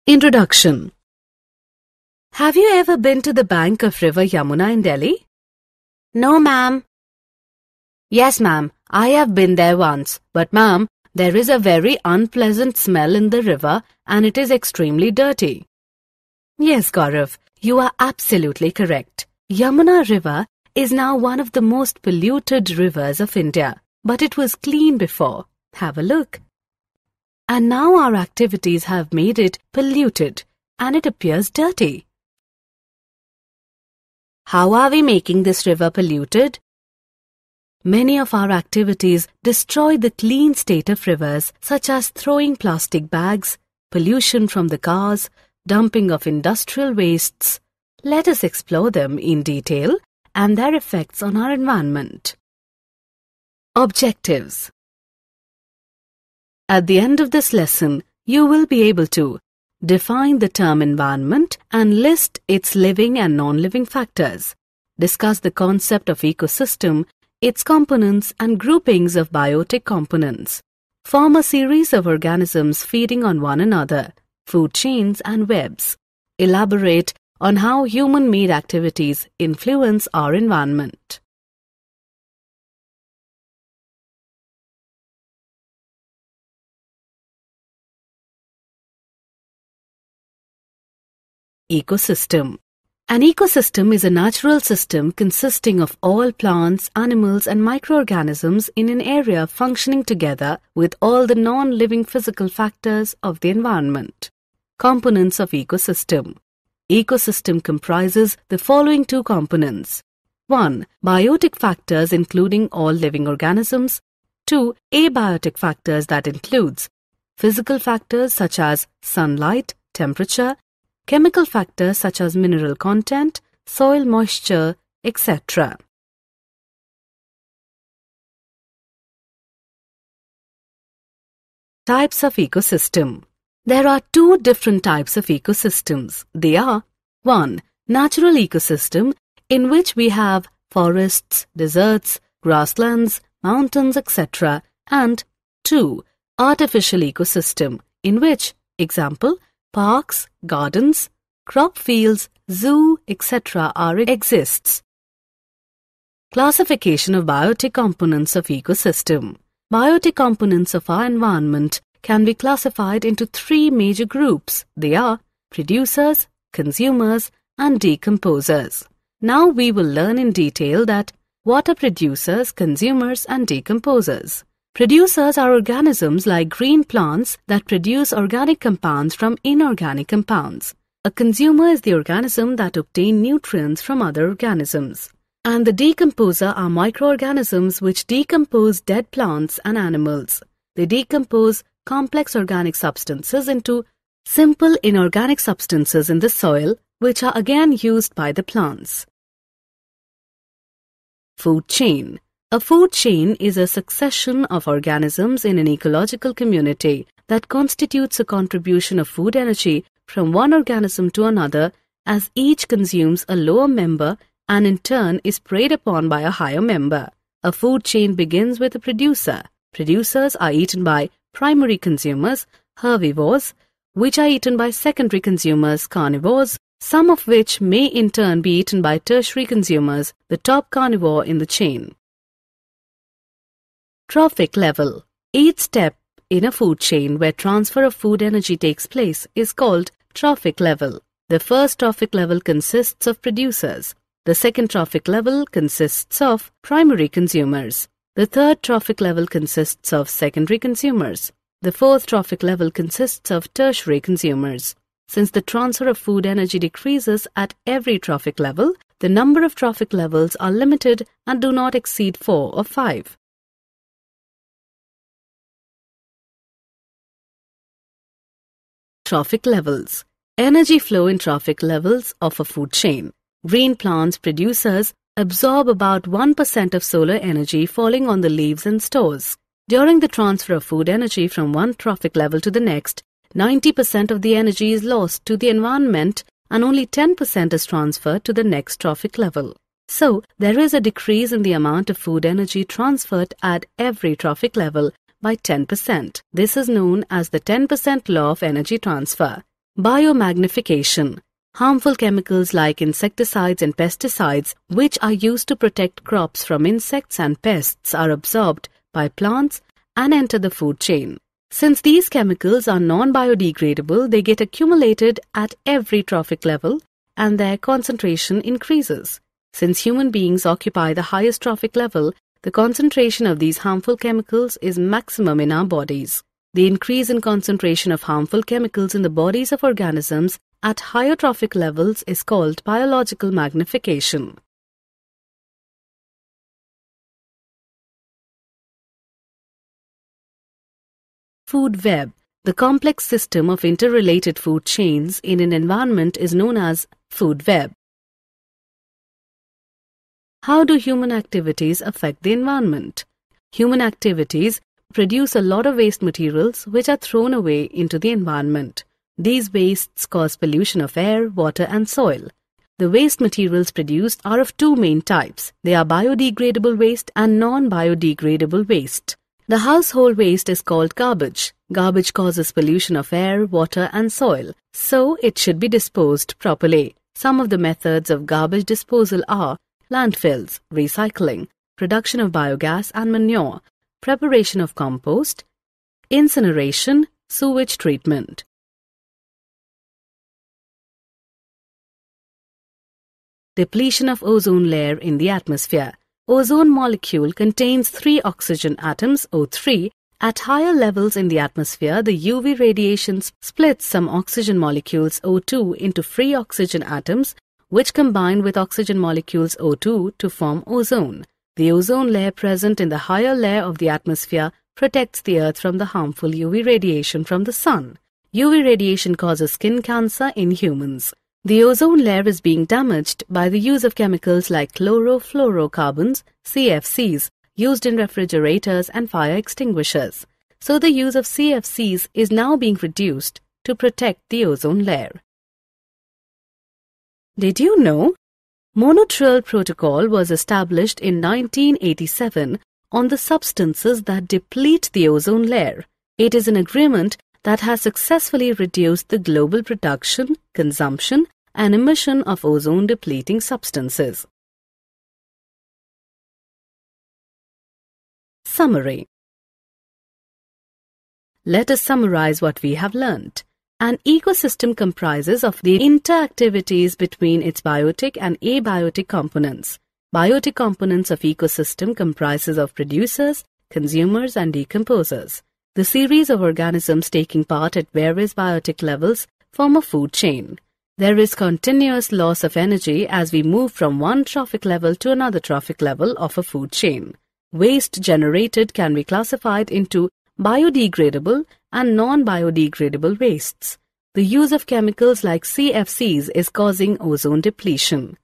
Introduction. Have you ever been to the bank of River Yamuna in Delhi? No, ma'am. Yes, ma'am. I have been there once. But, ma'am, there is a very unpleasant smell in the river and it is extremely dirty. Yes, Gaurav, you are absolutely correct. Yamuna River is now one of the most polluted rivers of India. But it was clean before. Have a look. And now our activities have made it polluted and it appears dirty. How are we making this river polluted? Many of our activities destroy the clean state of rivers, such as throwing plastic bags, pollution from the cars, dumping of industrial wastes. Let us explore them in detail and their effects on our environment. Objectives. At the end of this lesson, you will be able to define the term environment and list its living and non-living factors, discuss the concept of ecosystem, its components and groupings of biotic components, form a series of organisms feeding on one another, food chains and webs, elaborate on how human-made activities influence our environment. Ecosystem. An ecosystem is a natural system consisting of all plants, animals and microorganisms in an area functioning together with all the non-living physical factors of the environment. Components of ecosystem. Ecosystem comprises the following two components. 1. Biotic factors including all living organisms. 2. Abiotic factors that includes physical factors such as sunlight, temperature, chemical factors such as mineral content, soil moisture, etc. Types of ecosystem. There are two different types of ecosystems. They are 1. Natural ecosystem, in which we have forests, deserts, grasslands, mountains, etc. and 2. Artificial ecosystem, in which, example, parks, gardens, crop fields, zoo, etc. exists. Classification of biotic components of ecosystem. Biotic components of our environment can be classified into three major groups. They are producers, consumers, and decomposers. Now we will learn in detail that what are producers, consumers, and decomposers. Producers are organisms like green plants that produce organic compounds from inorganic compounds. A consumer is the organism that obtains nutrients from other organisms. And the decomposer are microorganisms which decompose dead plants and animals. They decompose complex organic substances into simple inorganic substances in the soil, which are again used by the plants. Food chain. A food chain is a succession of organisms in an ecological community that constitutes a contribution of food energy from one organism to another as each consumes a lower member and in turn is preyed upon by a higher member. A food chain begins with a producer. Producers are eaten by primary consumers, herbivores, which are eaten by secondary consumers, carnivores, some of which may in turn be eaten by tertiary consumers, the top carnivore in the chain. Trophic level. Each step in a food chain where transfer of food energy takes place is called trophic level. The first trophic level consists of producers. The second trophic level consists of primary consumers. The third trophic level consists of secondary consumers. The fourth trophic level consists of tertiary consumers. Since the transfer of food energy decreases at every trophic level, the number of trophic levels are limited and do not exceed 4 or 5. Trophic levels. Energy flow in trophic levels of a food chain. Green plants producers absorb about 1% of solar energy falling on the leaves and stores. During the transfer of food energy from one trophic level to the next, 90% of the energy is lost to the environment and only 10% is transferred to the next trophic level. So, there is a decrease in the amount of food energy transferred at every trophic level by 10%. This is known as the 10% law of energy transfer. Biomagnification. Harmful chemicals like insecticides and pesticides, which are used to protect crops from insects and pests, are absorbed by plants and enter the food chain. Since these chemicals are non-biodegradable, they get accumulated at every trophic level and their concentration increases. Since human beings occupy the highest trophic level, the concentration of these harmful chemicals is maximum in our bodies. The increase in concentration of harmful chemicals in the bodies of organisms at higher trophic levels is called biological magnification. Food web. The complex system of interrelated food chains in an environment is known as food web. How do human activities affect the environment? Human activities produce a lot of waste materials which are thrown away into the environment. These wastes cause pollution of air, water and soil. The waste materials produced are of two main types. They are biodegradable waste and non-biodegradable waste. The household waste is called garbage. Garbage causes pollution of air, water and soil, so it should be disposed properly. Some of the methods of garbage disposal are landfills, recycling, production of biogas and manure, preparation of compost, incineration, sewage treatment. Depletion of ozone layer in the atmosphere. Ozone molecule contains 3 oxygen atoms, O3. At higher levels in the atmosphere, the UV radiation splits some oxygen molecules O2 into free oxygen atoms, which combine with oxygen molecules O2 to form ozone. The ozone layer present in the higher layer of the atmosphere protects the Earth from the harmful UV radiation from the sun. UV radiation causes skin cancer in humans. The ozone layer is being damaged by the use of chemicals like chlorofluorocarbons, CFCs, used in refrigerators and fire extinguishers. So the use of CFCs is now being reduced to protect the ozone layer. Did you know? Montreal Protocol was established in 1987 on the substances that deplete the ozone layer. It is an agreement that has successfully reduced the global production, consumption, and emission of ozone-depleting substances. Summary. Let us summarize what we have learnt. An ecosystem comprises of the interactivities between its biotic and abiotic components. Biotic components of ecosystem comprises of producers, consumers, and decomposers. The series of organisms taking part at various biotic levels form a food chain. There is continuous loss of energy as we move from one trophic level to another trophic level of a food chain. Waste generated can be classified into biodegradable and non-biodegradable wastes. The use of chemicals like CFCs is causing ozone depletion.